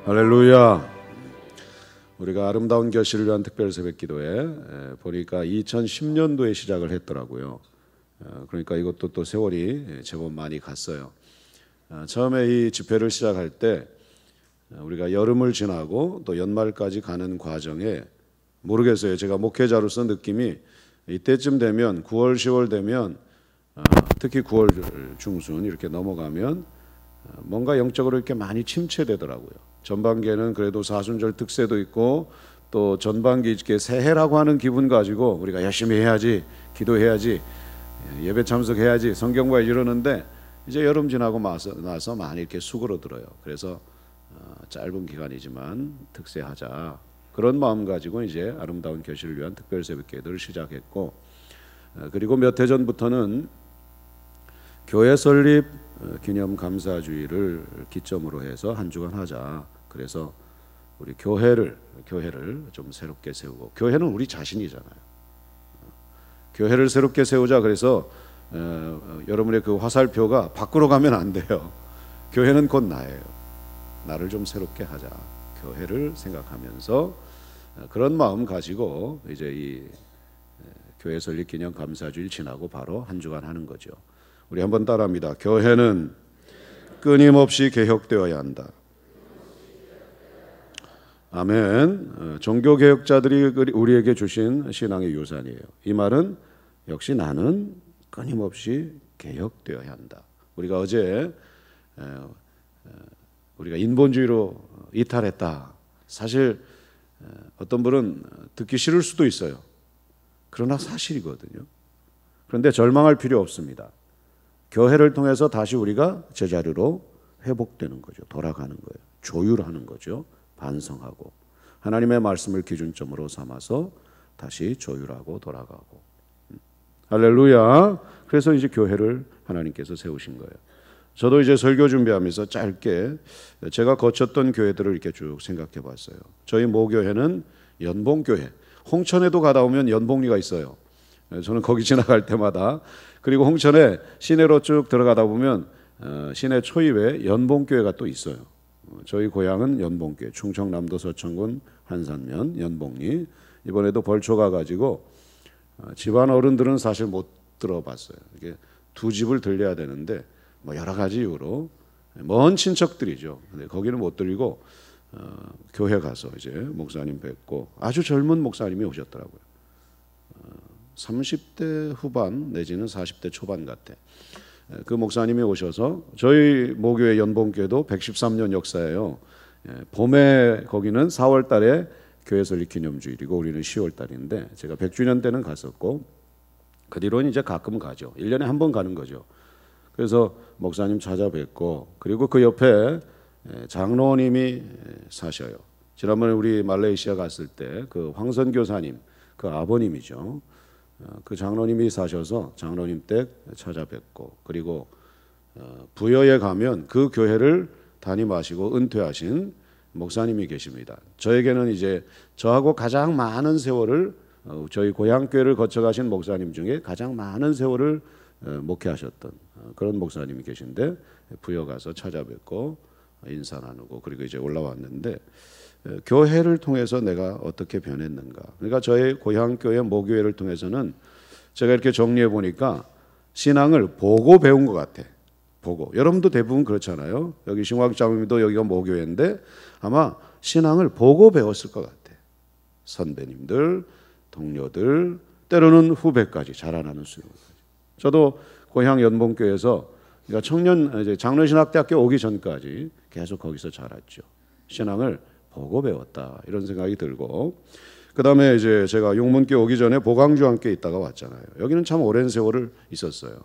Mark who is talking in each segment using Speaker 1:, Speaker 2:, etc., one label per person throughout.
Speaker 1: 할렐루야. 우리가 아름다운 결실을 위한 특별 새벽 기도회 보니까 2010년도에 시작을 했더라고요. 그러니까 이것도 또 세월이 제법 많이 갔어요. 처음에 이 집회를 시작할 때 우리가 여름을 지나고 또 연말까지 가는 과정에 모르겠어요. 제가 목회자로서 느낌이 이때쯤 되면 9월, 10월 되면 특히 9월 중순 이렇게 넘어가면 뭔가 영적으로 이렇게 많이 침체되더라고요. 전반기에는 그래도 사순절 특세도 있고 또 전반기 이렇게 새해라고 하는 기분 가지고 우리가 열심히 해야지, 기도해야지, 예배 참석해야지, 성경 봐야지 이러는데 이제 여름 지나고 나서 많이 이렇게 수그러들어요. 그래서 짧은 기간이지만 특세하자 그런 마음 가지고 이제 아름다운 결실을 위한 특별 새벽 기도를 시작했고, 그리고 몇 해 전부터는 교회 설립 기념 감사주의를 기점으로 해서 한 주간 하자. 그래서 우리 교회를 좀 새롭게 세우고, 교회는 우리 자신이잖아요. 교회를 새롭게 세우자. 그래서 여러분의 그 화살표가 밖으로 가면 안 돼요. 교회는 곧 나예요. 나를 좀 새롭게 하자. 교회를 생각하면서 그런 마음 가지고 이제 이 교회 설립 기념 감사주일 지나고 바로 한 주간 하는 거죠. 우리 한번 따라합니다. 교회는 끊임없이 개혁되어야 한다. 아멘. 종교개혁자들이 우리에게 주신 신앙의 유산이에요. 이 말은 역시 나는 끊임없이 개혁되어야 한다. 우리가 어제 우리가 인본주의로 이탈했다. 사실 어떤 분은 듣기 싫을 수도 있어요. 그러나 사실이거든요. 그런데 절망할 필요 없습니다. 교회를 통해서 다시 우리가 제자리로 회복되는 거죠. 돌아가는 거예요. 조율하는 거죠. 반성하고 하나님의 말씀을 기준점으로 삼아서 다시 조율하고 돌아가고. 할렐루야. 그래서 이제 교회를 하나님께서 세우신 거예요. 저도 이제 설교 준비하면서 짧게 제가 거쳤던 교회들을 이렇게 쭉 생각해 봤어요. 저희 모교회는 연봉교회. 홍천에도 가다 오면 연봉리가 있어요. 저는 거기 지나갈 때마다, 그리고 홍천에 시내로 쭉 들어가다 보면 시내 초입에 연봉교회가 또 있어요. 저희 고향은 연봉교회, 충청남도 서천군 한산면 연봉리. 이번에도 벌초 가가지고 집안 어른들은 사실 못 들어봤어요. 이게 두 집을 들려야 되는데 뭐 여러 가지 이유로 먼 친척들이죠. 근데 거기는 못 들리고 교회 가서 이제 목사님 뵙고, 아주 젊은 목사님이 오셨더라고요. 30대 후반 내지는 40대 초반 같아. 그 목사님이 오셔서, 저희 모교회 연봉교회도 113년 역사예요. 봄에 거기는 4월 달에 교회 설립 기념주일이고 우리는 10월 달인데 제가 100주년 때는 갔었고 그 뒤로는 이제 가끔 가죠. 1년에 한 번 가는 거죠. 그래서 목사님 찾아뵙고, 그리고 그 옆에 장로님이 사셔요. 지난번에 우리 말레이시아 갔을 때 그 황선 교사님, 그 아버님이죠. 그 장로님이 사셔서 장로님 댁 찾아뵙고, 그리고 부여에 가면 그 교회를 담임하시고 은퇴하신 목사님이 계십니다. 저에게는 이제 저하고 가장 많은 세월을, 저희 고향교회를 거쳐가신 목사님 중에 가장 많은 세월을 목회하셨던 그런 목사님이 계신데 부여 가서 찾아뵙고 인사 나누고, 그리고 이제 올라왔는데 교회를 통해서 내가 어떻게 변했는가. 그러니까 저희 고향교회 모교회를 통해서는 제가 이렇게 정리해 보니까 신앙을 보고 배운 것 같아. 보고. 여러분도 대부분 그렇잖아요. 여기 신학자님도 여기가 모교회인데 아마 신앙을 보고 배웠을 것 같아. 선배님들, 동료들, 때로는 후배까지, 자라나는 수요까지. 저도 고향 연봉교회에서, 그러니까 청년 이제 장로신학대학교 오기 전까지 계속 거기서 자랐죠. 신앙을 보고 배웠다, 이런 생각이 들고, 그 다음에 이제 제가 용문교 오기 전에 보강주 함께 있다가 왔잖아요. 여기는 참 오랜 세월을 있었어요.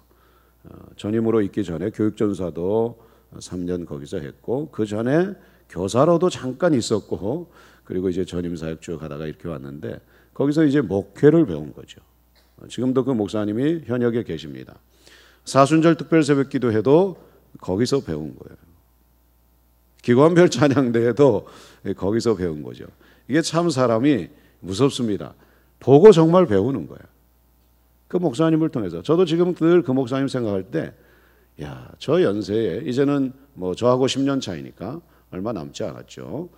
Speaker 1: 전임으로 있기 전에 교육전사도 3년 거기서 했고, 그 전에 교사로도 잠깐 있었고, 그리고 이제 전임사역 쭉 하다가 이렇게 왔는데 거기서 이제 목회를 배운 거죠. 지금도 그 목사님이 현역에 계십니다. 사순절 특별 새벽 기도회도 거기서 배운 거예요. 기관별 찬양대회도 거기서 배운 거죠. 이게 참 사람이 무섭습니다. 보고 정말 배우는 거예요. 그 목사님을 통해서. 저도 지금 늘 그 목사님 생각할 때, 야, 저 연세에 이제는 뭐 저하고 10년 차이니까 얼마 남지 않았죠.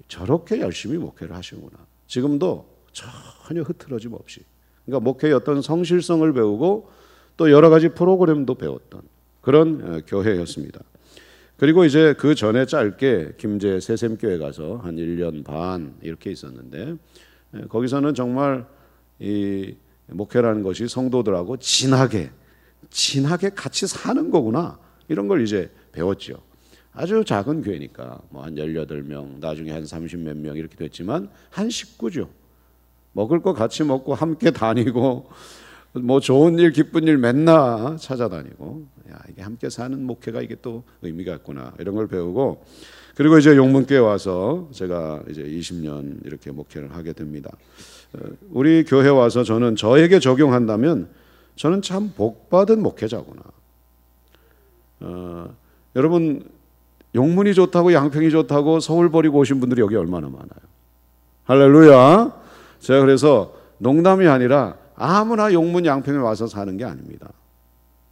Speaker 1: 저렇게 열심히 목회를 하시구나. 지금도 전혀 흐트러짐 없이. 그러니까 목회의 어떤 성실성을 배우고 또 여러 가지 프로그램도 배웠던 그런 교회였습니다. 그리고 이제 그 전에 짧게 김제 새샘교회 가서 한 1년 반 이렇게 있었는데 거기서는 정말 이 목회라는 것이 성도들하고 진하게 같이 사는 거구나 이런 걸 이제 배웠죠. 아주 작은 교회니까 뭐 한 18명 나중에 한 30몇 명 이렇게 됐지만 한 식구죠. 먹을 거 같이 먹고 함께 다니고 뭐 좋은 일 기쁜 일 맨날 찾아다니고 야 이게 함께 사는 목회가 이게 또 의미가 있구나 이런 걸 배우고 그리고 이제 용문교회 와서 제가 이제 20년 이렇게 목회를 하게 됩니다. 우리 교회 와서 저는 저에게 적용한다면 저는 참 복받은 목회자구나. 여러분 용문이 좋다고 양평이 좋다고 서울 버리고 오신 분들이 여기 얼마나 많아요. 할렐루야. 제가 그래서 농담이 아니라 아무나 용문 양평에 와서 사는 게 아닙니다.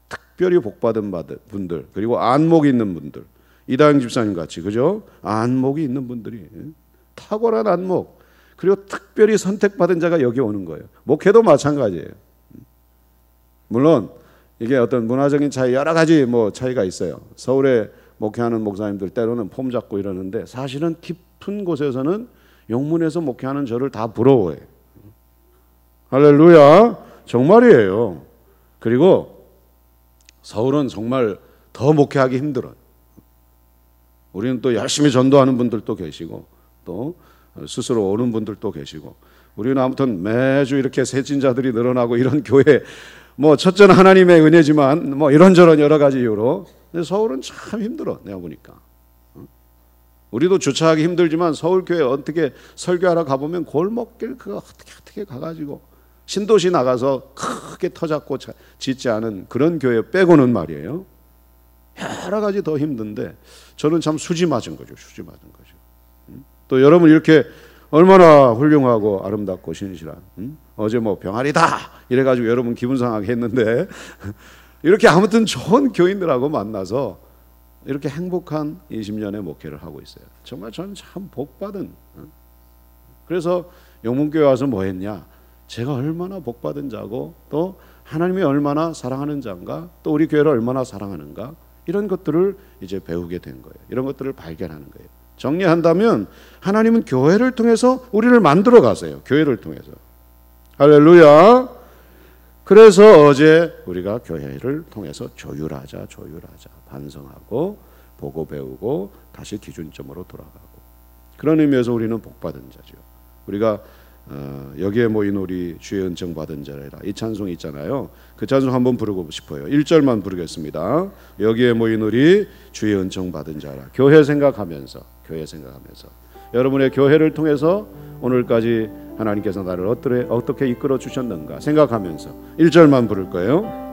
Speaker 1: 특별히 복받은 분들 그리고 안목이 있는 분들 이다영 집사님 같이 그죠? 안목이 있는 분들이 탁월한 안목 그리고 특별히 선택받은 자가 여기 오는 거예요. 목회도 마찬가지예요. 물론 이게 어떤 문화적인 차이 여러 가지 뭐 차이가 있어요. 서울에 목회하는 목사님들 때로는 폼 잡고 이러는데 사실은 깊은 곳에서는 용문에서 목회하는 저를 다 부러워해요. 할렐루야. 정말이에요. 그리고 서울은 정말 더 목회하기 힘들어요. 우리는 또 열심히 전도하는 분들도 계시고 또 스스로 오는 분들도 계시고 우리는 아무튼 매주 이렇게 새진자들이 늘어나고 이런 교회 뭐 첫째는 하나님의 은혜지만 뭐 이런저런 여러 가지 이유로 근데 서울은 참 힘들어 내가 보니까. 우리도 주차하기 힘들지만 서울교회 어떻게 설교하러 가보면 골목길 그거 어떻게 가가지고 신도시 나가서 크게 터잡고 짓지 않은 그런 교회 빼고는 말이에요. 여러 가지 더 힘든데 저는 참 수지 맞은 거죠. 수지 맞은 거죠. 또 여러분 이렇게 얼마나 훌륭하고 아름답고 신실한 어제 뭐 병아리다 이래가지고 여러분 기분 상하게 했는데 이렇게 아무튼 좋은 교인들하고 만나서 이렇게 행복한 20년의 목회를 하고 있어요. 정말 저는 참 복받은. 그래서 용문교회 와서 뭐 했냐? 제가 얼마나 복받은 자고 또 하나님이 얼마나 사랑하는 자인가 또 우리 교회를 얼마나 사랑하는가 이런 것들을 이제 배우게 된 거예요. 이런 것들을 발견하는 거예요. 정리한다면 하나님은 교회를 통해서 우리를 만들어 가세요. 교회를 통해서. 할렐루야. 그래서 어제 우리가 교회를 통해서 조율하자 반성하고 보고 배우고 다시 기준점으로 돌아가고 그런 의미에서 우리는 복받은 자죠. 우리가 여기에 모인 우리 주의 은총 받은 자라 이 찬송 있잖아요. 그 찬송 한번 부르고 싶어요. 1절만 부르겠습니다. 여기에 모인 우리 주의 은총 받은 자라. 교회 생각하면서 여러분의 교회를 통해서 오늘까지 하나님께서 나를 어떻게 이끌어 주셨는가 생각하면서 1절만 부를 거예요.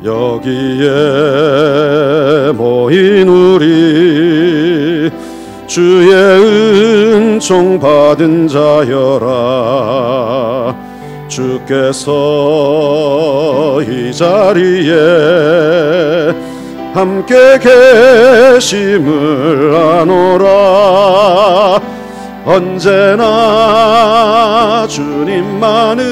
Speaker 1: 여기에 모인 우리 주의 은총 받은 자여라. 주께서 이 자리에 함께 계심을 아노라. 언제나 주님만을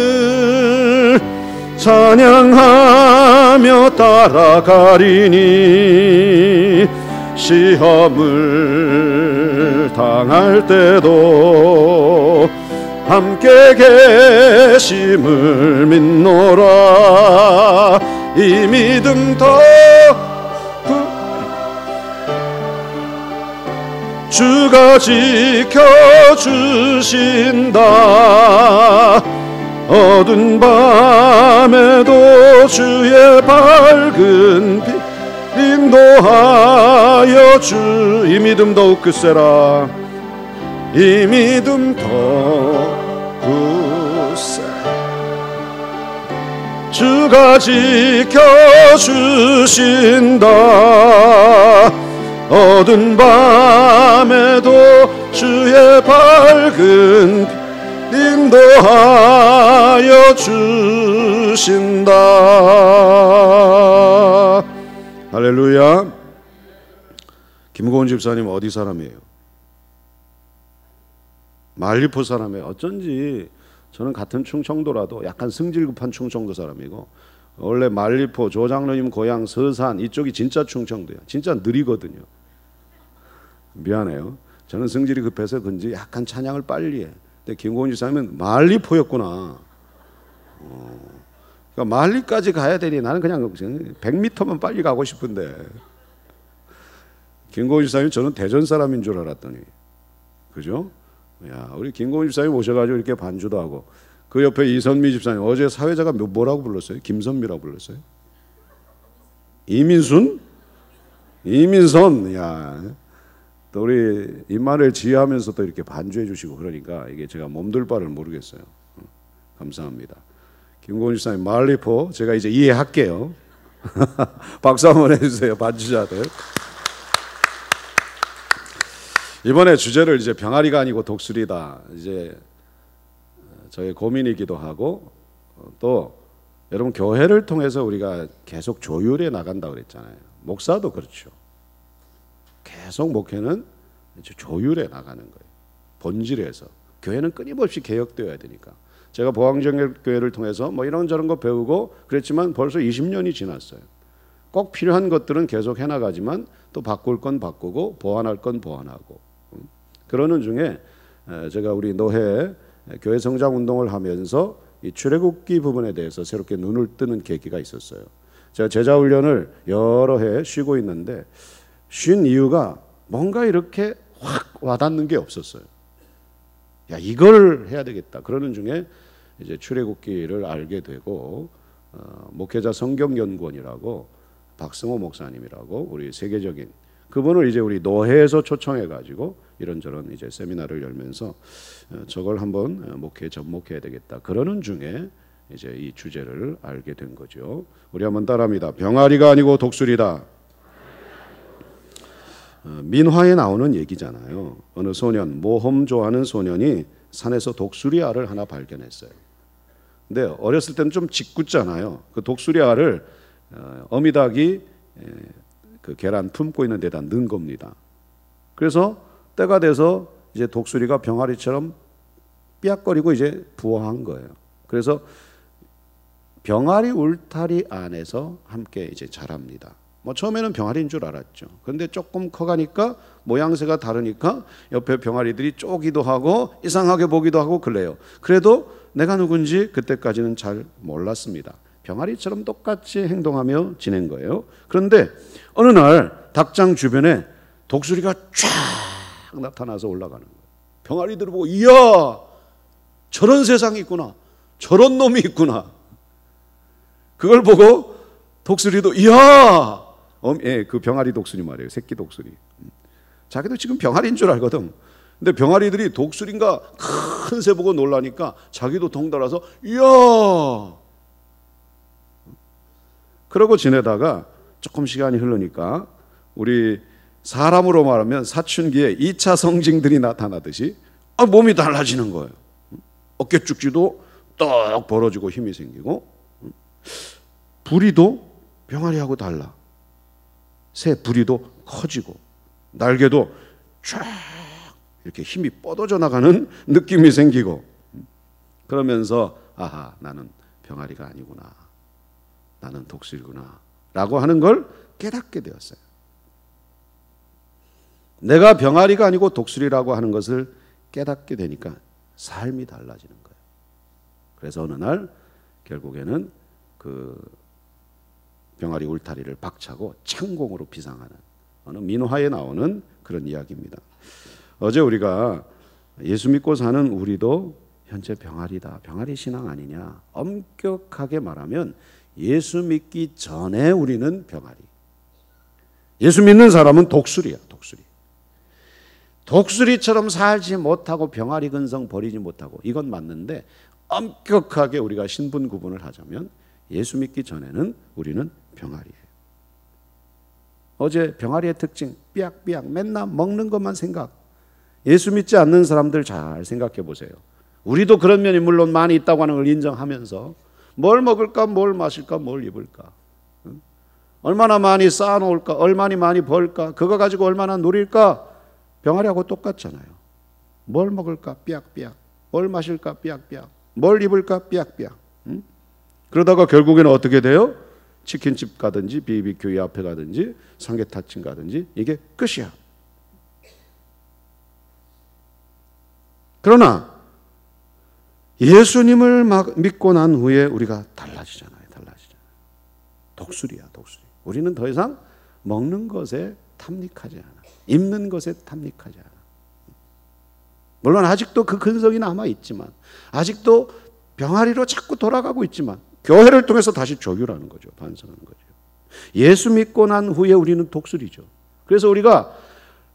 Speaker 1: 찬양하며 따라가리니 시험을 당할 때도 함께 계심을 믿노라. 이 믿음 더 주가 지켜주신다. 어두운 밤에도 주의 밝은 빛 인도하여 주. 이 믿음 더욱 굳세라. 이 믿음 더욱 굳세. 주가 지켜주신다. 어두운 밤에도 주의 밝은 빛 인도하여 주신다. 김고은 집사님 어디 사람이에요? 말리포 사람이에요. 어쩐지 저는 같은 충청도라도 약간 승질급한 충청도 사람이고, 원래 말리포 조장로님 고향 서산 이쪽이 진짜 충청도야. 진짜 느리거든요. 미안해요. 저는 승질이 급해서 그런지 약간 찬양을 빨리 해. 근데 김고은 집사님은 말리포였구나. 그러니까 말리까지 가야 되니 나는 그냥 100m만 빨리 가고 싶은데, 김고은 집사님 저는 대전 사람인 줄 알았더니, 그죠? 야, 우리 김고은 집사님 오셔가지고 이렇게 반주도 하고, 그 옆에 이선미 집사님 어제 사회자가 뭐라고 불렀어요? 김선미라고 불렀어요? 이민순? 이민선. 야, 또 우리 임마누엘 지휘하면서 또 이렇게 반주해 주시고 그러니까 이게 제가 몸둘 바를 모르겠어요. 감사합니다. 김고은 집사님 말리포 제가 이제 이해할게요. 박수 한번 해주세요, 반주자들. 이번에 주제를 이제 병아리가 아니고 독수리다. 이제 저의 고민이기도 하고, 또 여러분 교회를 통해서 우리가 계속 조율해 나간다 그랬잖아요. 목사도 그렇죠. 계속 목회는 이제 조율해 나가는 거예요. 본질에서 교회는 끊임없이 개혁되어야 되니까. 제가 보항정교회를 통해서 뭐 이런저런 거 배우고 그랬지만 벌써 20년이 지났어요. 꼭 필요한 것들은 계속 해나가지만 또 바꿀 건 바꾸고 보완할 건 보완하고, 그러는 중에 제가 우리 노회 교회 성장 운동을 하면서 이 출애굽기 부분에 대해서 새롭게 눈을 뜨는 계기가 있었어요. 제가 제자 훈련을 여러 해 쉬고 있는데 쉰 이유가 뭔가 이렇게 확 와닿는 게 없었어요. 야, 이걸 해야 되겠다. 그러는 중에 이제 출애굽기를 알게 되고, 목회자 성경연구원이라고 박승호 목사님이라고 우리 세계적인 그분을 이제 우리 노회에서 초청해 가지고 이런저런 이제 세미나를 열면서 저걸 한번 목회에 접목해야 되겠다. 그러는 중에 이제 이 주제를 알게 된 거죠. 우리 한번 따라합니다. 병아리가 아니고 독수리다. 민화에 나오는 얘기잖아요. 어느 소년, 모험 좋아하는 소년이 산에서 독수리 알을 하나 발견했어요. 근데 어렸을 때는 좀 짓궂잖아요. 그 독수리 알을 어미닭이 그 계란 품고 있는 데다 넣은 겁니다. 그래서 때가 돼서 이제 독수리가 병아리처럼 삐약거리고 이제 부화한 거예요. 그래서 병아리 울타리 안에서 함께 이제 자랍니다. 뭐 처음에는 병아리인 줄 알았죠. 그런데 조금 커가니까 모양새가 다르니까 옆에 병아리들이 쪼기도 하고 이상하게 보기도 하고 그래요. 그래도 내가 누군지 그때까지는 잘 몰랐습니다. 병아리처럼 똑같이 행동하며 지낸 거예요. 그런데 어느 날 닭장 주변에 독수리가 쫙 나타나서 올라가는 거예요. 병아리들을 보고 이야, 저런 세상이 있구나, 저런 놈이 있구나. 그걸 보고 독수리도 이야, 그 병아리 독수리 말이에요. 새끼 독수리. 자기도 지금 병아리인 줄 알거든. 근데 병아리들이 독수리인가 큰 새 보고 놀라니까 자기도 덩달아서 이야. 그러고 지내다가 조금 시간이 흐르니까 우리 사람으로 말하면 사춘기에 2차 성징들이 나타나듯이 몸이 달라지는 거예요. 어깨축지도 떡 벌어지고 힘이 생기고, 부리도 병아리하고 달라. 새 부리도 커지고 날개도 쫙 이렇게 힘이 뻗어져 나가는 느낌이 생기고, 그러면서 아하, 나는 병아리가 아니구나, 나는 독수리구나 라고 하는 걸 깨닫게 되었어요. 내가 병아리가 아니고 독수리라고 하는 것을 깨닫게 되니까 삶이 달라지는 거예요. 그래서 어느 날 결국에는 그 병아리 울타리를 박차고 창공으로 비상하는 어느 민화에 나오는 그런 이야기입니다. 어제 우리가 예수 믿고 사는 우리도 현재 병아리다, 병아리 신앙 아니냐, 엄격하게 말하면 예수 믿기 전에 우리는 병아리, 예수 믿는 사람은 독수리야. 독수리. 독수리처럼 살지 못하고 병아리 근성 버리지 못하고, 이건 맞는데 엄격하게 우리가 신분 구분을 하자면 예수 믿기 전에는 우리는 병아리예요. 어제 병아리의 특징, 삐약삐약 맨날 먹는 것만 생각. 예수 믿지 않는 사람들 잘 생각해 보세요. 우리도 그런 면이 물론 많이 있다고 하는 걸 인정하면서 뭘 먹을까, 뭘 마실까, 뭘 입을까, 얼마나 많이 쌓아놓을까? 얼마나 많이 벌까? 그거 가지고 얼마나 누릴까? 병아리하고 똑같잖아요. 뭘 먹을까? 삐약삐약. 뭘 마실까? 삐약삐약. 뭘 입을까? 삐약삐약. 응? 그러다가 결국에는 어떻게 돼요? 치킨집 가든지 BBQ 앞에 가든지 삼계탕집 가든지 이게 끝이야. 그러나 예수님을 믿고 난 후에 우리가 달라지잖아요. 독수리야, 독수리. 우리는 더 이상 먹는 것에 탐닉하지 않아. 입는 것에 탐닉하지 않아. 물론 아직도 그 근성이 남아있지만, 아직도 병아리로 자꾸 돌아가고 있지만, 교회를 통해서 다시 조율하는 거죠. 반성하는 거죠. 예수 믿고 난 후에 우리는 독수리죠. 그래서 우리가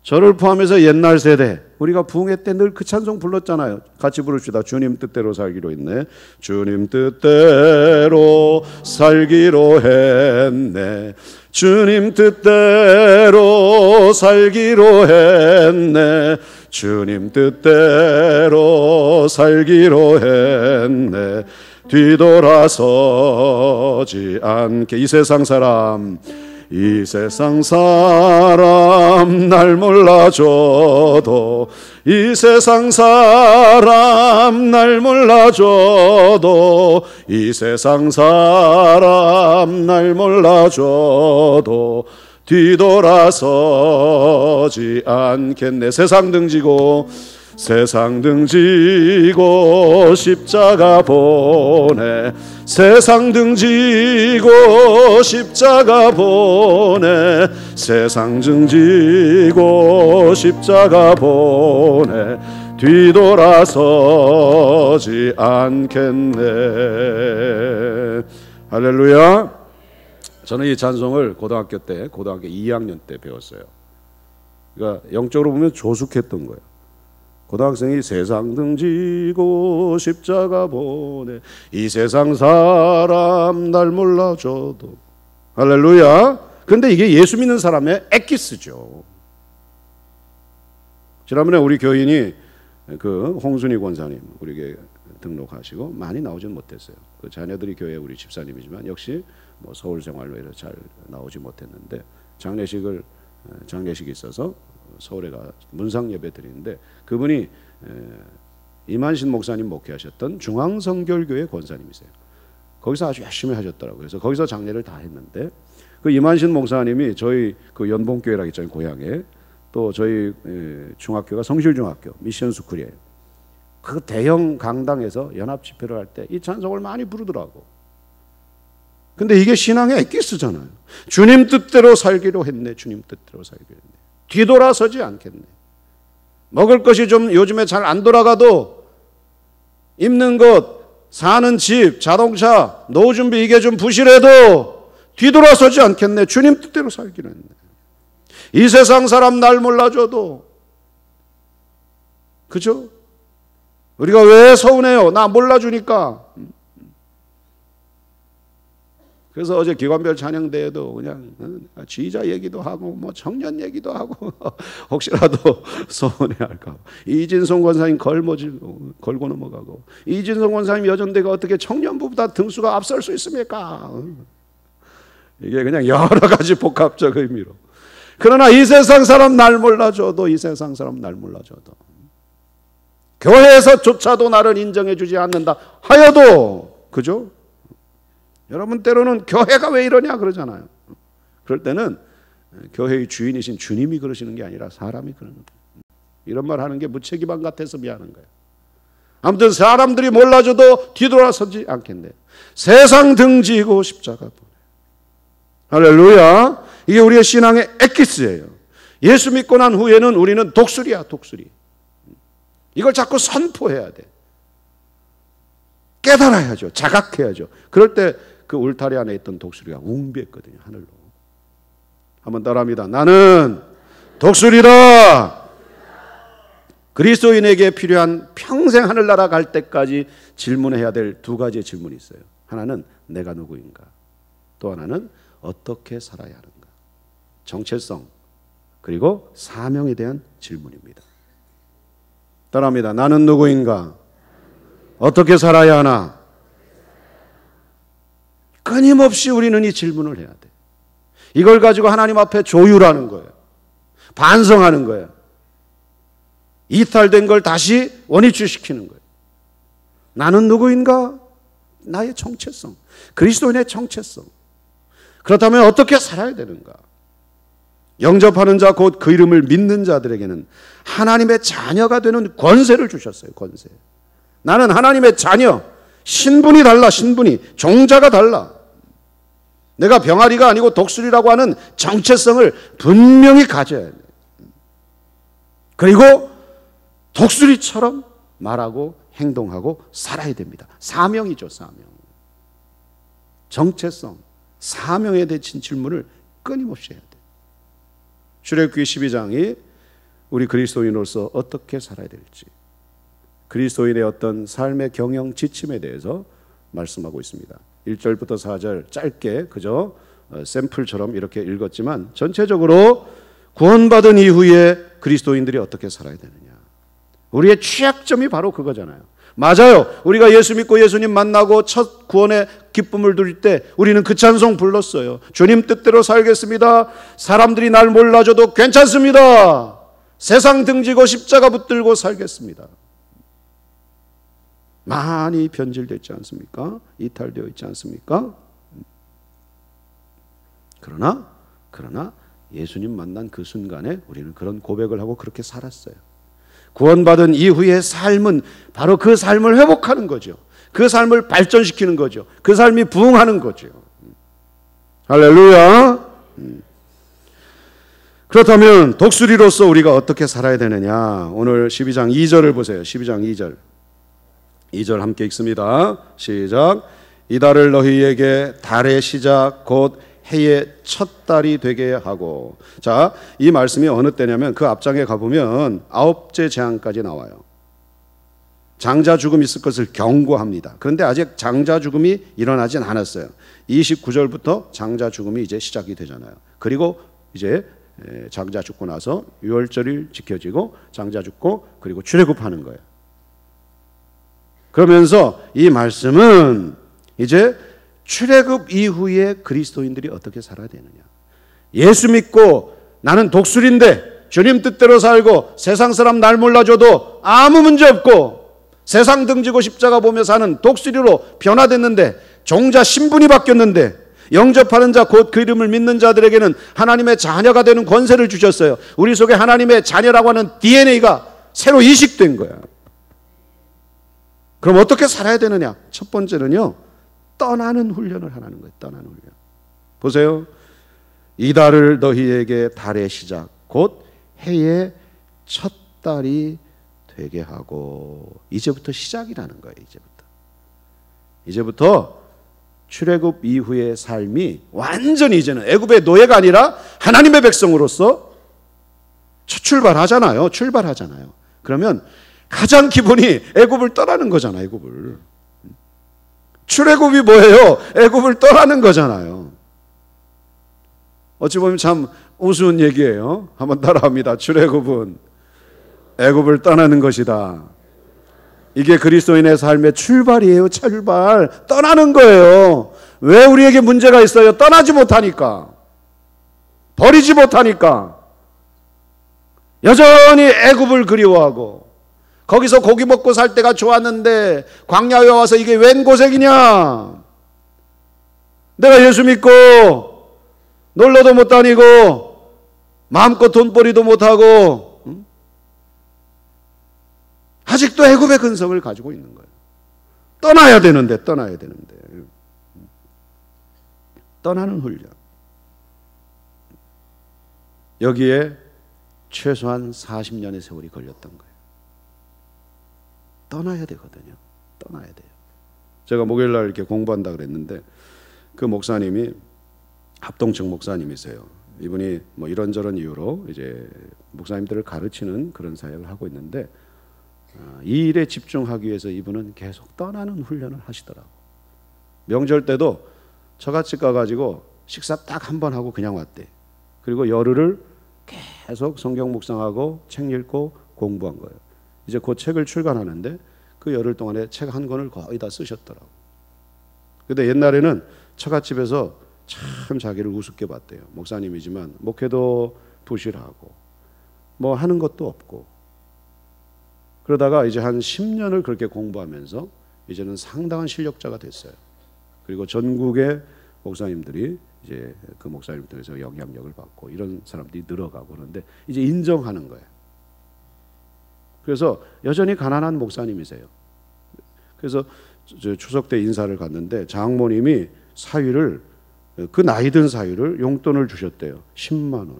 Speaker 1: 저를 포함해서 옛날 세대, 우리가 부흥회 때 늘 그 찬송 불렀잖아요. 같이 부릅시다. 주님 뜻대로 살기로 했네. 주님 뜻대로 살기로 했네. 주님 뜻대로 살기로 했네. 주님 뜻대로 살기로 했네. 뒤돌아서지 않게. 이 세상 사람 날 몰라줘도, 이 세상 사람 날 몰라줘도, 이 세상 사람 날 몰라줘도 뒤돌아서지 않겠네. 세상 등지고 십자가 보내. 세상 등지고 십자가 보내. 세상 등지고 십자가 보내. 뒤돌아서지 않겠네. 할렐루야. 저는 이 찬송을 고등학교 2학년 때 배웠어요. 그러니까 영적으로 보면 조숙했던 거예요. 고등학생이 세상 등지고 십자가 보내. 이 세상 사람 날 몰라줘도. 할렐루야. 그런데 이게 예수 믿는 사람의 엑기스죠. 지난번에 우리 교인이 그 홍순희 권사님 우리 교회 등록하시고 많이 나오진 못했어요. 그 자녀들이 교회 우리 집사님이지만 역시 뭐 서울 생활로 해서 잘 나오지 못했는데 장례식이 있어서 서울에 가 문상 예배 드리는데 그분이 이만신 목사님 목회하셨던 중앙성결교회 권사님이세요. 거기서 아주 열심히 하셨더라고요. 그래서 거기서 장례를 다 했는데 그 이만신 목사님이 저희 그 연봉교회라고 있잖아요. 고향에. 또 저희 중학교가 성실중학교 미션스쿨이에요. 그 대형 강당에서 연합 집회를 할 때 이 찬송을 많이 부르더라고. 근데 이게 신앙의 엑기스잖아요. 주님 뜻대로 살기로 했네. 주님 뜻대로 살기로 했네. 뒤돌아서지 않겠네. 먹을 것이 좀 요즘에 잘 안 돌아가도 입는 것, 사는 집, 자동차, 노후 준비 이게 좀 부실해도 뒤돌아서지 않겠네. 주님 뜻대로 살기로 했네. 이 세상 사람 날 몰라줘도. 그죠? 우리가 왜 서운해요? 나 몰라주니까. 그래서 어제 기관별 찬양대회도 그냥 지휘자 얘기도 하고 뭐 청년 얘기도 하고 혹시라도 서운해할까. 이진성 권사님 걸고 넘어가고 이진성 권사님 여전대가 어떻게 청년부보다 등수가 앞설 수 있습니까? 이게 그냥 여러 가지 복합적 의미로. 그러나 이 세상 사람 날 몰라줘도 이 세상 사람 날 몰라줘도 교회에서조차도 나를 인정해 주지 않는다 하여도 그죠? 여러분 때로는 교회가 왜 이러냐 그러잖아요. 그럴 때는 교회의 주인이신 주님이 그러시는 게 아니라 사람이 그러는 거예요. 이런 말 하는 게 무책임함 같아서 미안한 거예요. 아무튼 사람들이 몰라줘도 뒤돌아서지 않겠네. 세상 등지고 십자가 보내. 할렐루야. 이게 우리의 신앙의 엑기스예요. 예수 믿고 난 후에는 우리는 독수리야, 독수리. 이걸 자꾸 선포해야 돼. 깨달아야죠. 자각해야죠. 그럴 때 그 울타리 안에 있던 독수리가 웅비했거든요. 하늘로. 한번 따라합니다. 나는 독수리다. 그리스도인에게 필요한 평생 하늘나라 갈 때까지 질문해야 될 두 가지의 질문이 있어요. 하나는 내가 누구인가? 또 하나는 어떻게 살아야 하는가? 정체성 그리고 사명에 대한 질문입니다. 따라합니다. 나는 누구인가? 어떻게 살아야 하나? 끊임없이 우리는 이 질문을 해야 돼. 이걸 가지고 하나님 앞에 조율하는 거예요. 반성하는 거예요. 이탈된 걸 다시 원위치시키는 거예요. 나는 누구인가? 나의 정체성, 그리스도인의 정체성. 그렇다면 어떻게 살아야 되는가? 영접하는 자 곧 그 이름을 믿는 자들에게는 하나님의 자녀가 되는 권세를 주셨어요. 권세. 나는 하나님의 자녀. 신분이 달라. 신분이. 종자가 달라. 내가 병아리가 아니고 독수리라고 하는 정체성을 분명히 가져야 해요. 그리고 독수리처럼 말하고 행동하고 살아야 됩니다. 사명이죠. 사명. 정체성, 사명에 대한 질문을 끊임없이 해야 돼요. 출애굽기 12장이 우리 그리스도인으로서 어떻게 살아야 될지, 그리스도인의 어떤 삶의 경영 지침에 대해서 말씀하고 있습니다. 1절부터 4절 짧게 그저 샘플처럼 이렇게 읽었지만 전체적으로 구원받은 이후에 그리스도인들이 어떻게 살아야 되느냐. 우리의 취약점이 바로 그거잖아요. 맞아요. 우리가 예수 믿고 예수님 만나고 첫 구원의 기쁨을 누릴 때 우리는 그 찬송 불렀어요. 주님 뜻대로 살겠습니다. 사람들이 날 몰라줘도 괜찮습니다. 세상 등지고 십자가 붙들고 살겠습니다. 많이 변질되어 있지 않습니까? 이탈되어 있지 않습니까? 그러나 예수님 만난 그 순간에 우리는 그런 고백을 하고 그렇게 살았어요. 구원받은 이후의 삶은 바로 그 삶을 회복하는 거죠. 그 삶을 발전시키는 거죠. 그 삶이 부흥하는 거죠. 할렐루야. 그렇다면 독수리로서 우리가 어떻게 살아야 되느냐. 오늘 12장 2절을 보세요. 12장 2절. 2절 함께 읽습니다. 시작. 이달을 너희에게 달의 시작 곧 해의 첫 달이 되게 하고. 자, 이 말씀이 어느 때냐면 그 앞장에 가보면 9째 재앙까지 나와요. 장자 죽음이 있을 것을 경고합니다. 그런데 아직 장자 죽음이 일어나진 않았어요. 29절부터 장자 죽음이 이제 시작이 되잖아요. 그리고 이제 장자 죽고 나서 유월절이 지켜지고 장자 죽고 그리고 출애굽하는 거예요. 그러면서 이 말씀은 이제 출애굽 이후에 그리스도인들이 어떻게 살아야 되느냐. 예수 믿고 나는 독수리인데 주님 뜻대로 살고 세상 사람 날 몰라줘도 아무 문제 없고 세상 등지고 십자가 보며 사는 독수리로 변화됐는데 종자 신분이 바뀌었는데 영접하는 자 곧 그 이름을 믿는 자들에게는 하나님의 자녀가 되는 권세를 주셨어요. 우리 속에 하나님의 자녀라고 하는 DNA가 새로 이식된 거야. 그럼 어떻게 살아야 되느냐? 첫 번째는요, 떠나는 훈련을 하라는 거예요. 떠나는 훈련. 보세요. 이달을 너희에게 달의 시작 곧 해의 첫 달이 되게 하고. 이제부터 시작이라는 거예요. 이제부터 출애굽 이후의 삶이 완전히 이제는 애굽의 노예가 아니라 하나님의 백성으로서 첫 출발하잖아요. 그러면 가장 기본이 애굽을 떠나는 거잖아요. 애굽을. 출애굽이 뭐예요? 애굽을 떠나는 거잖아요. 어찌 보면 참 우스운 얘기예요. 한번 따라합니다. 출애굽은 애굽을 떠나는 것이다. 이게 그리스도인의 삶의 출발이에요. 출발. 떠나는 거예요. 왜 우리에게 문제가 있어요? 떠나지 못하니까. 버리지 못하니까. 여전히 애굽을 그리워하고 거기서 고기 먹고 살 때가 좋았는데 광야에 와서 이게 웬 고생이냐. 내가 예수 믿고 놀러도 못 다니고 마음껏 돈벌이도 못하고 아직도 애굽의 근성을 가지고 있는 거예요. 떠나야 되는데. 떠나는 훈련. 여기에 최소한 40년의 세월이 걸렸던 거예요. 떠나야 되거든요. 떠나야 돼요. 제가 목요일날 이렇게 공부한다 그랬는데 그 목사님이 합동측 목사님이세요. 이분이 뭐 이런저런 이유로 이제 목사님들을 가르치는 그런 사역을 하고 있는데 이 일에 집중하기 위해서 이분은 계속 떠나는 훈련을 하시더라고. 명절 때도 처갓집 가가지고 식사 딱 한 번 하고 그냥 왔대. 그리고 열흘을 계속 성경 묵상하고 책 읽고 공부한 거예요. 이제 그 책을 출간하는데 그 열흘 동안에 책 한 권을 거의 다 쓰셨더라고. 근데 옛날에는 처갓집에서 참 자기를 우습게 봤대요. 목사님이지만 목회도 부실하고 뭐 하는 것도 없고. 그러다가 이제 한 10년을 그렇게 공부하면서 이제는 상당한 실력자가 됐어요. 그리고 전국의 목사님들이 이제 그 목사님 통해서 영향력을 받고 이런 사람들이 늘어가고 그러는데 이제 인정하는 거예요. 그래서 여전히 가난한 목사님이세요. 그래서 추석 때 인사를 갔는데 장모님이 사위를, 그 나이 든 사위를 용돈을 주셨대요. 10만 원.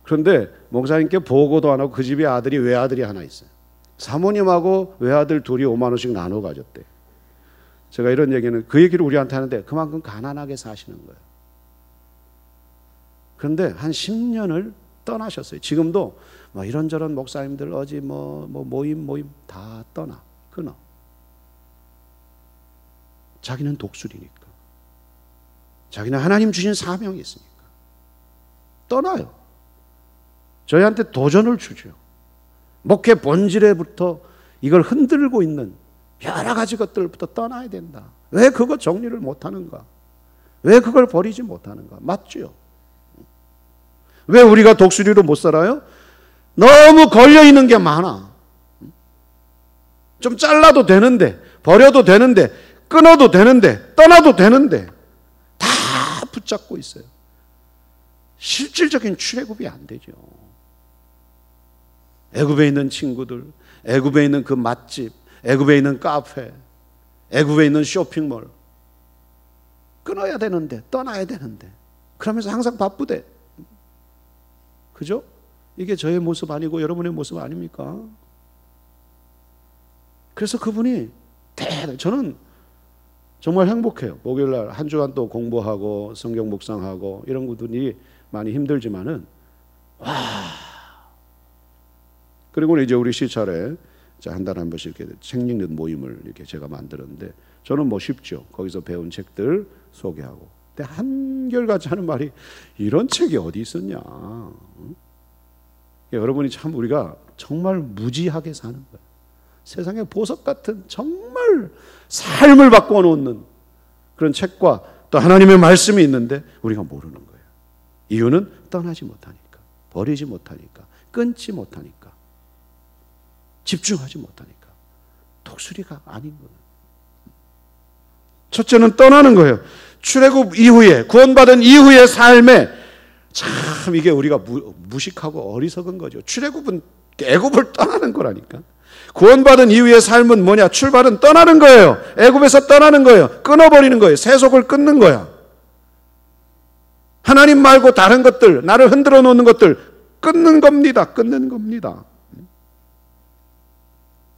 Speaker 1: 그런데 목사님께 보고도 안 하고 그 집에 아들이 외아들이 하나 있어요. 사모님하고 외아들 둘이 5만 원씩 나눠 가졌대. 제가 이런 얘기는, 그 얘기를 우리한테 하는데 그만큼 가난하게 사시는 거예요. 그런데 한 10년을 떠나셨어요. 지금도 뭐 이런저런 목사님들 어디 뭐 모임 다 끊어. 자기는 독수리니까. 자기는 하나님 주신 사명이 있으니까 떠나요. 저희한테 도전을 주죠. 목회 본질에부터 이걸 흔들고 있는 여러 가지 것들부터 떠나야 된다. 왜 그거 정리를 못하는가? 왜 그걸 버리지 못하는가? 맞죠? 왜 우리가 독수리로 못 살아요? 너무 걸려있는 게 많아. 좀 잘라도 되는데, 버려도 되는데, 끊어도 되는데, 떠나도 되는데 다 붙잡고 있어요. 실질적인 출애굽이 안 되죠. 애굽에 있는 친구들, 애굽에 있는 그 맛집, 애굽에 있는 카페, 애굽에 있는 쇼핑몰 끊어야 되는데, 떠나야 되는데, 그러면서 항상 바쁘대. 그죠? 이게 저의 모습 아니고 여러분의 모습 아닙니까? 그래서 그분이 저는 정말 행복해요. 목요일날 한 주간 또 공부하고 성경 묵상하고 이런 것들이 많이 힘들지만은 그리고 이제 우리 시찰에 한 달에 한 번씩 이렇게 책 읽는 모임을 이렇게 제가 만들었는데, 저는 뭐 쉽죠. 거기서 배운 책들 소개하고. 근데 한결같이 하는 말이, 이런 책이 어디 있었냐. 여러분이 참, 우리가 정말 무지하게 사는 거예요. 세상에 보석 같은 정말 삶을 바꿔 놓는 그런 책과 또 하나님의 말씀이 있는데 우리가 모르는 거예요. 이유는 떠나지 못하니까, 버리지 못하니까, 끊지 못하니까, 집중하지 못하니까. 독수리가 아닌 거예요. 첫째는 떠나는 거예요. 출애굽 이후에, 구원받은 이후의 삶에 참 이게 우리가 무식하고 어리석은 거죠. 출애굽은 애굽을 떠나는 거라니까. 구원받은 이후의 삶은 뭐냐? 출발은 떠나는 거예요. 애굽에서 떠나는 거예요. 끊어버리는 거예요. 세속을 끊는 거야. 하나님 말고 다른 것들, 나를 흔들어 놓는 것들 끊는 겁니다. 끊는 겁니다.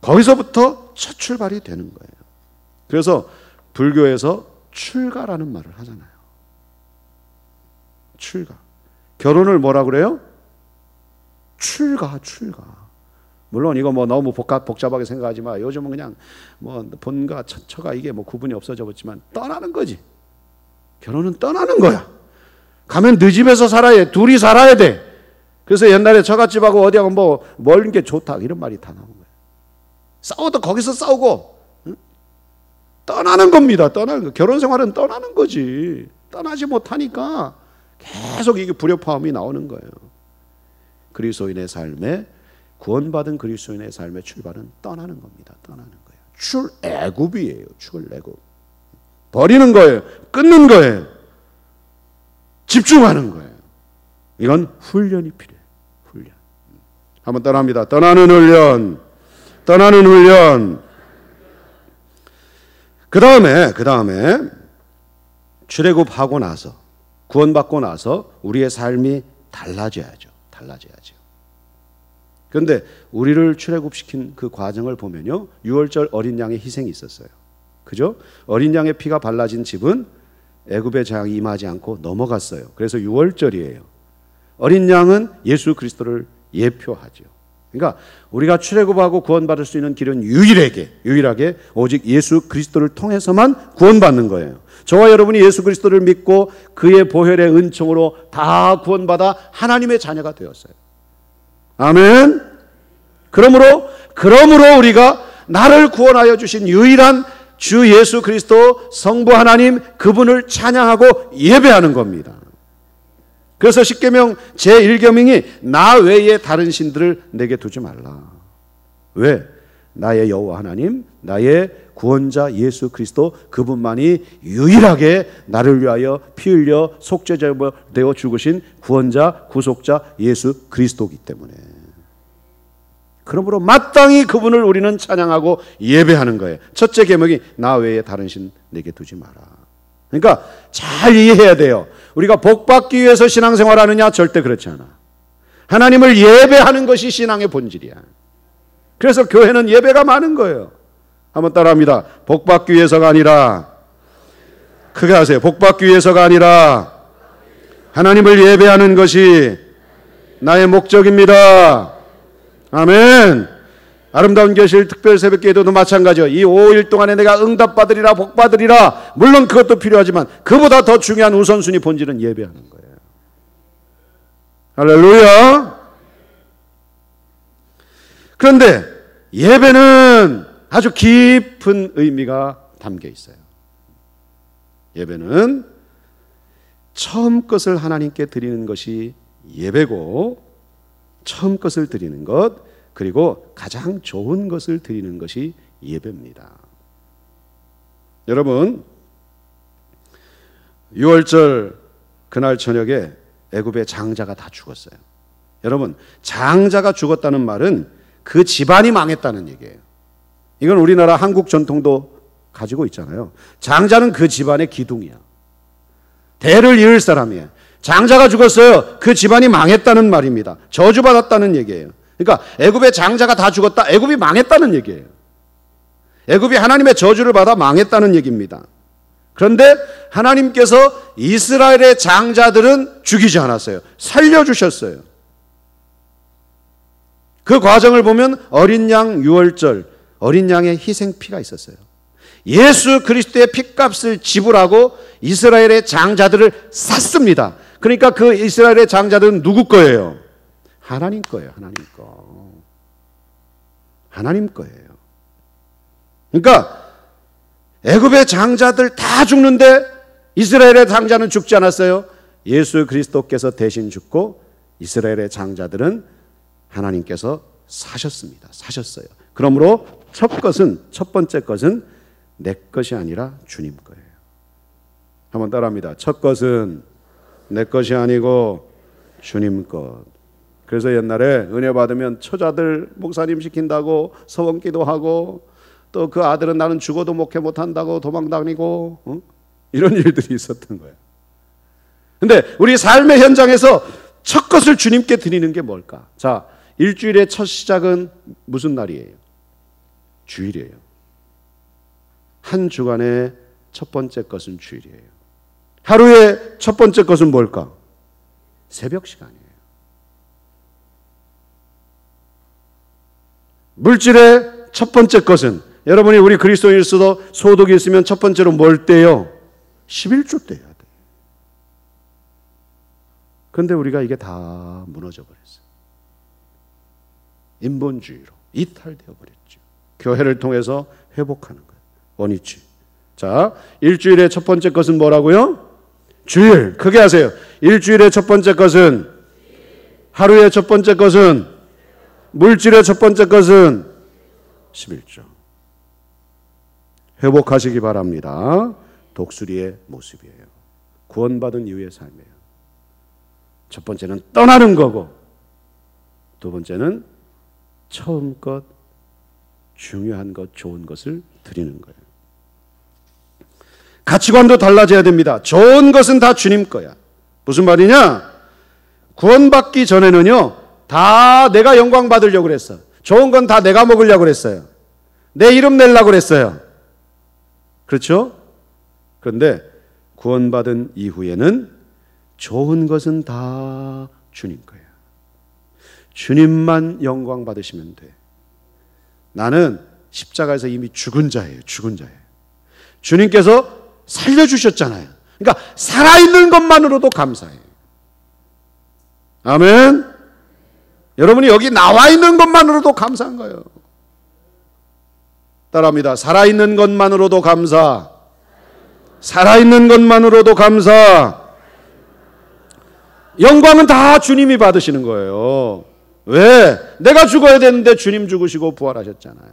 Speaker 1: 거기서부터 첫 출발이 되는 거예요. 그래서 불교에서 출가라는 말을 하잖아요. 출가. 결혼을 뭐라 그래요? 출가. 물론 이거 뭐 너무 복잡하게 생각하지 마. 요즘은 그냥 뭐 본가 처가 이게 뭐 구분이 없어져 버렸지만 떠나는 거지. 결혼은 떠나는 거야. 가면 네 집에서 살아야 돼. 둘이 살아야 돼. 그래서 옛날에 처갓집하고 어디하고 뭐 멀는 게 좋다 이런 말이 다 나온 거예요. 싸워도 거기서 싸우고, 응? 떠나는 겁니다. 떠나는 거. 결혼 생활은 떠나는 거지. 떠나지 못하니까 계속 이게 불협화음이 나오는 거예요. 그리스도인의 삶에, 구원받은 그리스도인의 삶의 출발은 떠나는 겁니다. 떠나는 거예요. 출애굽이에요. 출애굽. 버리는 거예요. 끊는 거예요. 집중하는 거예요. 이건 훈련이 필요해요. 훈련. 한번 떠납니다. 떠나는 훈련. 떠나는 훈련. 그 다음에 출애굽하고 나서, 구원받고 나서 우리의 삶이 달라져야죠. 그런데 우리를 출애굽시킨 그 과정을 보면요, 유월절 어린 양의 희생이 있었어요. 그죠? 어린 양의 피가 발라진 집은 애굽의 재앙이 임하지 않고 넘어갔어요. 그래서 유월절이에요. 어린 양은 예수 그리스도를 예표하죠. 그러니까 우리가 출애굽하고 구원받을 수 있는 길은 유일하게 오직 예수 그리스도를 통해서만 구원받는 거예요. 저와 여러분이 예수 그리스도를 믿고 그의 보혈의 은총으로 다 구원받아 하나님의 자녀가 되었어요. 아멘. 그러므로 우리가 나를 구원하여 주신 유일한 주 예수 그리스도 성부 하나님 그분을 찬양하고 예배하는 겁니다. 그래서 십계명 제1계명이 나 외에 다른 신들을 내게 두지 말라. 왜? 나의 여호와 하나님, 나의 구원자 예수 그리스도 그분만이 유일하게 나를 위하여 피 흘려 속죄자 되어 죽으신 구원자 구속자 예수 그리스도이기 때문에, 그러므로 마땅히 그분을 우리는 찬양하고 예배하는 거예요. 첫째 계명이 나 외에 다른 신 내게 두지 마라. 그러니까 잘 이해해야 돼요. 우리가 복받기 위해서 신앙생활하느냐? 절대 그렇지 않아. 하나님을 예배하는 것이 신앙의 본질이야. 그래서 교회는 예배가 많은 거예요. 한번 따라합니다. 복받기 위해서가 아니라, 크게 하세요. 복받기 위해서가 아니라 하나님을 예배하는 것이 나의 목적입니다. 아멘. 아름다운 교실 특별 새벽 기도도 마찬가지요. 이 5일 동안에 내가 응답받으리라 복받으리라, 물론 그것도 필요하지만 그보다 더 중요한 우선순위 본질은 예배하는 거예요. 할렐루야. 그런데 예배는 아주 깊은 의미가 담겨 있어요. 예배는 처음 것을 하나님께 드리는 것이 예배고, 처음 것을 드리는 것, 그리고 가장 좋은 것을 드리는 것이 예배입니다. 여러분, 6월절 그날 저녁에 애굽의 장자가 다 죽었어요. 여러분, 장자가 죽었다는 말은 그 집안이 망했다는 얘기예요. 이건 우리나라 한국 전통도 가지고 있잖아요. 장자는 그 집안의 기둥이야. 대를 이을 사람이에요. 장자가 죽었어요. 그 집안이 망했다는 말입니다. 저주받았다는 얘기예요. 그러니까 애굽의 장자가 다 죽었다. 애굽이 망했다는 얘기예요. 애굽이 하나님의 저주를 받아 망했다는 얘기입니다. 그런데 하나님께서 이스라엘의 장자들은 죽이지 않았어요. 살려주셨어요. 그 과정을 보면 어린 양 유월절, 어린 양의 희생피가 있었어요. 예수 그리스도의 핏값을 지불하고 이스라엘의 장자들을 샀습니다. 그러니까 그 이스라엘의 장자들은 누구 거예요? 하나님 거예요. 하나님 거. 하나님 거예요. 그러니까 애굽의 장자들 다 죽는데 이스라엘의 장자는 죽지 않았어요. 예수 그리스도께서 대신 죽고 이스라엘의 장자들은 하나님께서 사셨습니다. 사셨어요. 그러므로 첫 번째 것은 내 것이 아니라 주님 거예요. 한번 따라합니다. 첫 것은 내 것이 아니고 주님 것. 그래서 옛날에 은혜 받으면 처자들 목사님 시킨다고 서원 기도하고, 또 그 아들은 나는 죽어도 목회 못한다고 도망다니고, 이런 일들이 있었던 거예요. 근데 우리 삶의 현장에서 첫 것을 주님께 드리는 게 뭘까? 자, 일주일의 첫 시작은 무슨 날이에요? 주일이에요. 한 주간의 첫 번째 것은 주일이에요. 하루의 첫 번째 것은 뭘까? 새벽 시간이에요. 물질의 첫 번째 것은, 여러분이 우리 그리스도인일수도 소득이 있으면 첫 번째로 뭘 떼요? 11조 떼야 돼. 그런데 우리가 이게 다 무너져 버렸어요. 인본주의로 이탈되어 버렸죠. 교회를 통해서 회복하는 거예요. 원위치. 자, 일주일의 첫 번째 것은 뭐라고요? 주일. 크게 하세요. 일주일의 첫 번째 것은, 하루의 첫 번째 것은, 물질의 첫 번째 것은 11조. 회복하시기 바랍니다. 독수리의 모습이에요. 구원받은 이후의 삶이에요. 첫 번째는 떠나는 거고, 두 번째는 처음 것, 중요한 것, 좋은 것을 드리는 거예요. 가치관도 달라져야 됩니다. 좋은 것은 다 주님 거야. 무슨 말이냐? 구원받기 전에는요, 다 내가 영광 받으려고 그랬어. 좋은 건 다 내가 먹으려고 그랬어요. 내 이름 내려고 그랬어요. 그렇죠? 그런데 구원받은 이후에는 좋은 것은 다 주님 거예요. 주님만 영광 받으시면 돼. 나는 십자가에서 이미 죽은 자예요. 죽은 자예요. 주님께서 살려주셨잖아요. 그러니까 살아있는 것만으로도 감사해요. 아멘. 여러분이 여기 나와 있는 것만으로도 감사한 거예요. 따라합니다. 살아있는 것만으로도 감사. 살아있는 것만으로도 감사. 영광은 다 주님이 받으시는 거예요. 왜? 내가 죽어야 되는데 주님 죽으시고 부활하셨잖아요.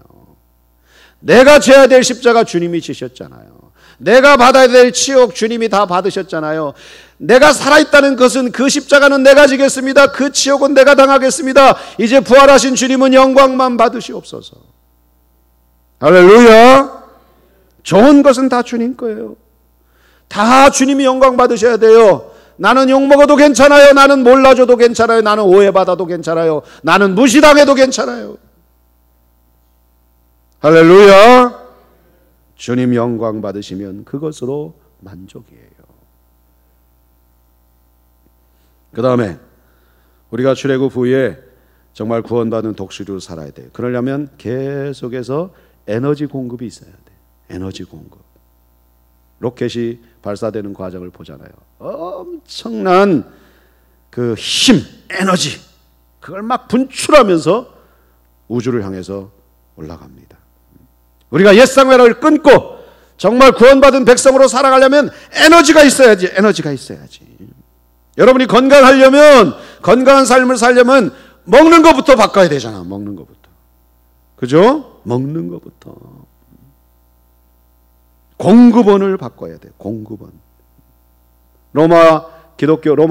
Speaker 1: 내가 져야 될 십자가 주님이 지셨잖아요. 내가 받아야 될 치욕 주님이 다 받으셨잖아요. 내가 살아있다는 것은 그 십자가는 내가 지겠습니다. 그 치욕은 내가 당하겠습니다. 이제 부활하신 주님은 영광만 받으시옵소서. 할렐루야. 좋은 것은 다 주님 거예요. 다 주님이 영광 받으셔야 돼요. 나는 욕먹어도 괜찮아요. 나는 몰라줘도 괜찮아요. 나는 오해받아도 괜찮아요. 나는 무시당해도 괜찮아요. 할렐루야. 주님 영광 받으시면 그것으로 만족이에요. 그 다음에 우리가 출애굽 후에 정말 구원받은 독수리로 살아야 돼요. 그러려면 계속해서 에너지 공급이 있어야 돼요. 에너지 공급. 로켓이 발사되는 과정을 보잖아요. 엄청난 그 힘, 에너지, 그걸 막 분출하면서 우주를 향해서 올라갑니다. 우리가 옛사회를 끊고 정말 구원받은 백성으로 살아가려면 에너지가 있어야지. 에너지가 있어야지. 여러분이 건강하려면, 건강한 삶을 살려면 먹는 것부터 바꿔야 되잖아. 먹는 것부터. 그죠? 먹는 것부터. 공급원을 바꿔야 돼. 공급원. 로마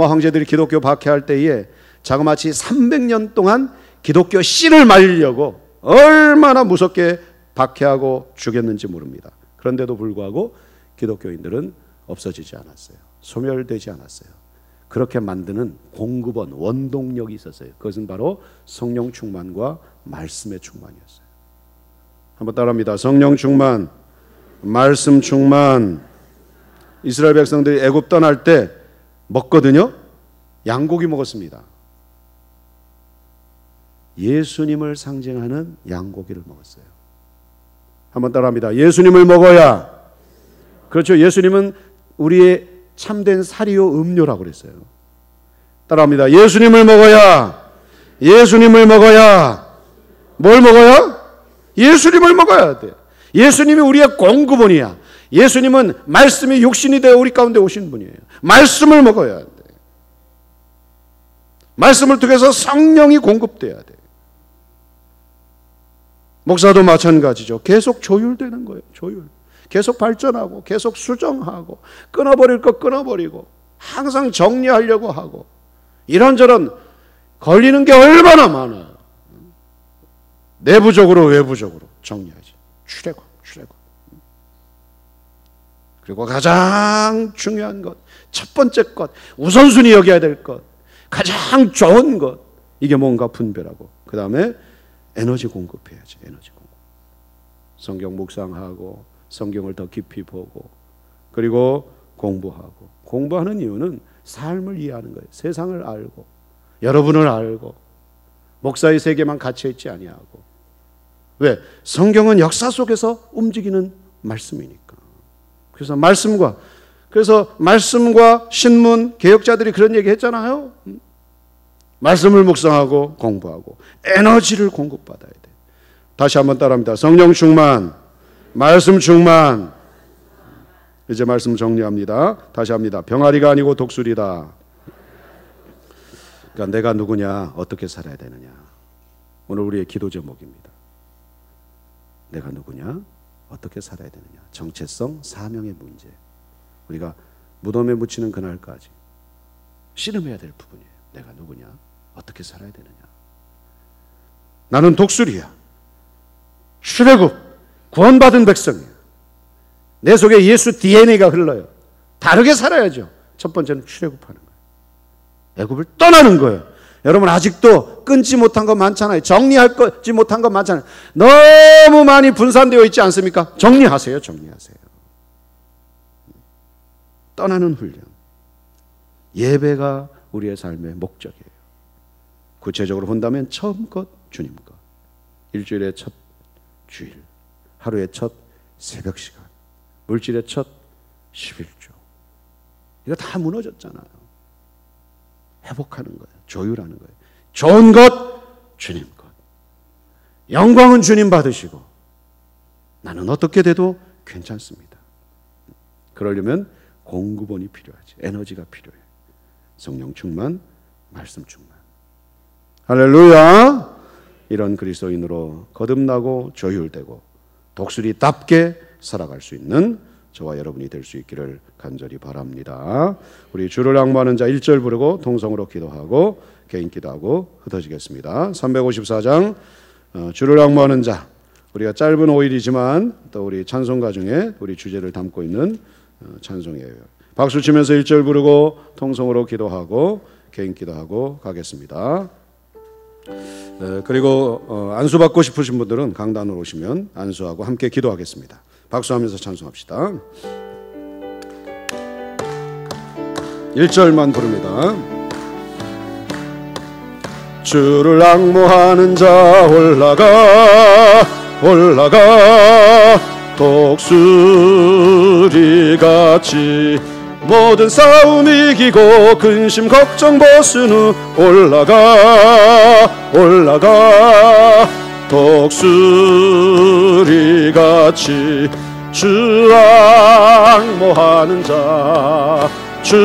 Speaker 1: 황제들이 기독교 박해할 때에 자그마치 300년 동안 기독교 씨를 말리려고 얼마나 무섭게 박해하고 죽였는지 모릅니다. 그런데도 불구하고 기독교인들은 없어지지 않았어요. 소멸되지 않았어요. 그렇게 만드는 공급원, 원동력이 있었어요. 그것은 바로 성령 충만과 말씀의 충만이었어요. 한번 따라합니다. 성령 충만, 말씀 충만. 이스라엘 백성들이 애굽 떠날 때 먹거든요. 양고기 먹었습니다. 예수님을 상징하는 양고기를 먹었어요. 한번 따라합니다. 예수님을 먹어야. 그렇죠. 예수님은 우리의 참된 사리요 음료라고 그랬어요. 따라합니다. 예수님을 먹어야. 예수님을 먹어야. 뭘 먹어야? 예수님을 먹어야 돼. 예수님이 우리의 공급원이야. 예수님은 말씀이 육신이 되어 우리 가운데 오신 분이에요. 말씀을 먹어야 돼. 말씀을 통해서 성령이 공급돼야 돼. 목사도 마찬가지죠. 계속 조율되는 거예요. 조율. 계속 발전하고 계속 수정하고 끊어버릴 거 끊어버리고 항상 정리하려고 하고 이런저런 걸리는 게 얼마나 많아요. 내부적으로 외부적으로 정리하지. 출애굽. 그리고 가장 중요한 것, 첫 번째 것, 우선순위 여겨야 될 것, 가장 좋은 것, 이게 뭔가 분별하고 그 다음에 에너지 공급해야지. 에너지 공급. 성경 묵상하고 성경을 더 깊이 보고 그리고 공부하고. 공부하는 이유는 삶을 이해하는 거예요. 세상을 알고 여러분을 알고 목사의 세계만 갇혀있지 아니하고. 왜? 성경은 역사 속에서 움직이는 말씀이니까. 그래서 말씀과 신문 개혁자들이 그런 얘기 했잖아요. 말씀을 묵상하고 공부하고 에너지를 공급받아야 돼. 다시 한번 따라합니다. 성령 충만, 말씀 충만. 이제 말씀 정리합니다. 다시 합니다. 병아리가 아니고 독수리다. 그러니까 내가 누구냐, 어떻게 살아야 되느냐. 오늘 우리의 기도 제목입니다. 내가 누구냐, 어떻게 살아야 되느냐. 정체성, 사명의 문제. 우리가 무덤에 묻히는 그날까지 씨름해야 될 부분이에요. 내가 누구냐, 어떻게 살아야 되느냐. 나는 독수리야. 출애굽, 구원받은 백성이야. 내 속에 예수 DNA가 흘러요. 다르게 살아야죠. 첫 번째는 출애굽하는 거예요. 애굽을 떠나는 거예요. 여러분 아직도 끊지 못한 거 많잖아요. 정리하지 못한 거 많잖아요. 너무 많이 분산되어 있지 않습니까? 정리하세요. 떠나는 훈련. 예배가 우리의 삶의 목적이에요. 구체적으로 본다면 처음 것, 주님 것. 일주일의 첫 주일, 하루의 첫 새벽 시간, 물질의 첫 11조. 이거 다 무너졌잖아요. 회복하는 거예요. 조율하는 거예요. 좋은 것, 주님 것. 영광은 주님 받으시고 나는 어떻게 돼도 괜찮습니다. 그러려면 공급원이 필요하지. 에너지가 필요해. 성령 충만, 말씀 충만. 할렐루야. 이런 그리스도인으로 거듭나고 조율되고 독수리답게 살아갈 수 있는 저와 여러분이 될 수 있기를 간절히 바랍니다. 우리 주를 앙모하는 자 1절 부르고 통성으로 기도하고 개인 기도하고 흩어지겠습니다. 354장 주를 앙모하는 자. 우리가 짧은 5일이지만 또 우리 찬송가 중에 우리 주제를 담고 있는 찬송이에요. 박수 치면서 1절 부르고 통성으로 기도하고 개인 기도하고 가겠습니다. 그리고 안수 받고 싶으신 분들은 강단으로 오시면 안수하고 함께 기도하겠습니다. 박수하면서 찬송합시다. 1절만 부릅니다. 주를 앙모하는 자 올라가 독수리같이 모든 싸움 이기고 근심 걱정 벗은 후 올라가 독수리같이 주 앙모하는 자 주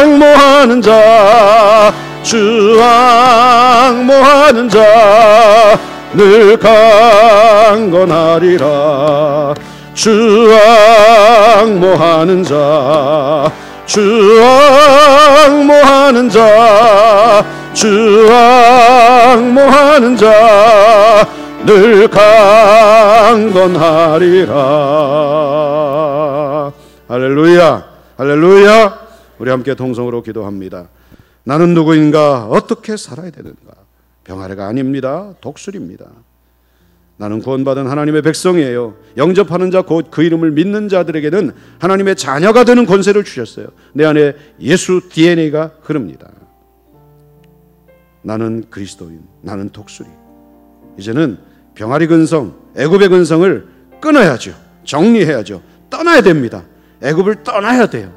Speaker 1: 앙모하는 자 주 앙모하는 자 늘 강건하리라 주 앙모하는 자 주 앙모하는 자 주 앙모하는 자 늘 강건하리라. 할렐루야 할렐루야. 우리 함께 동성으로 기도합니다. 나는 누구인가? 어떻게 살아야 되는가? 병아리가 아닙니다. 독수리입니다. 나는 구원받은 하나님의 백성이에요. 영접하는 자 곧 그 이름을 믿는 자들에게는 하나님의 자녀가 되는 권세를 주셨어요. 내 안에 예수 DNA가 흐릅니다. 나는 그리스도인, 나는 독수리. 이제는 병아리 근성, 애굽의 근성을 끊어야죠. 정리해야죠. 떠나야 됩니다. 애굽을 떠나야 돼요.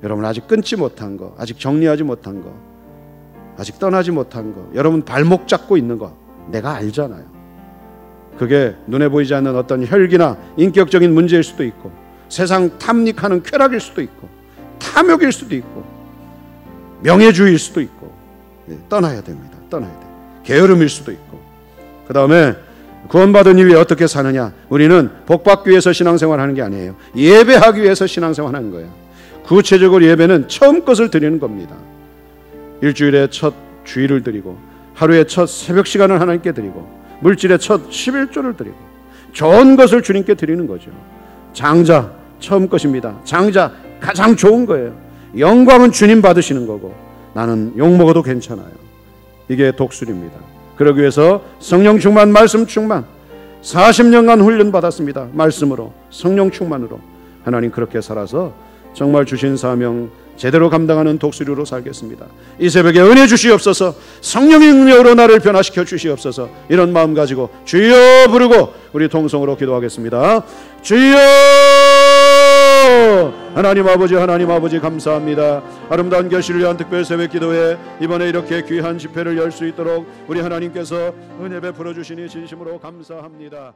Speaker 1: 여러분 아직 끊지 못한 거, 아직 정리하지 못한 거, 아직 떠나지 못한 거, 여러분 발목 잡고 있는 거 내가 알잖아요. 그게 눈에 보이지 않는 어떤 혈기나 인격적인 문제일 수도 있고 세상 탐닉하는 쾌락일 수도 있고 탐욕일 수도 있고 명예주의일 수도 있고 떠나야 됩니다. 떠나야 돼. 게으름일 수도 있고. 그 다음에 구원받은 이후에 어떻게 사느냐? 우리는 복받기 위해서 신앙생활하는 게 아니에요. 예배하기 위해서 신앙생활하는 거예요. 구체적으로 예배는 처음 것을 드리는 겁니다. 일주일에 첫 주일을 드리고 하루에 첫 새벽 시간을 하나님께 드리고 물질의 첫 11조를 드리고 좋은 것을 주님께 드리는 거죠. 장자 처음 것입니다. 장자 가장 좋은 거예요. 영광은 주님 받으시는 거고 나는 욕먹어도 괜찮아요. 이게 독수리입니다. 그러기 위해서 성령 충만, 말씀 충만 40년간 훈련 받았습니다. 말씀으로, 성령 충만으로. 하나님 그렇게 살아서 정말 주신 사명 제대로 감당하는 독수리로 살겠습니다. 이 새벽에 은혜 주시옵소서. 성령의 능력으로 나를 변화시켜 주시옵소서. 이런 마음 가지고 주여 부르고 우리 통성으로 기도하겠습니다. 주여! 하나님 아버지 감사합니다. 아름다운 결실을 위한 특별 새벽 기도회 이번에 이렇게 귀한 집회를 열 수 있도록 우리 하나님께서 은혜 베풀어 주시니 진심으로 감사합니다.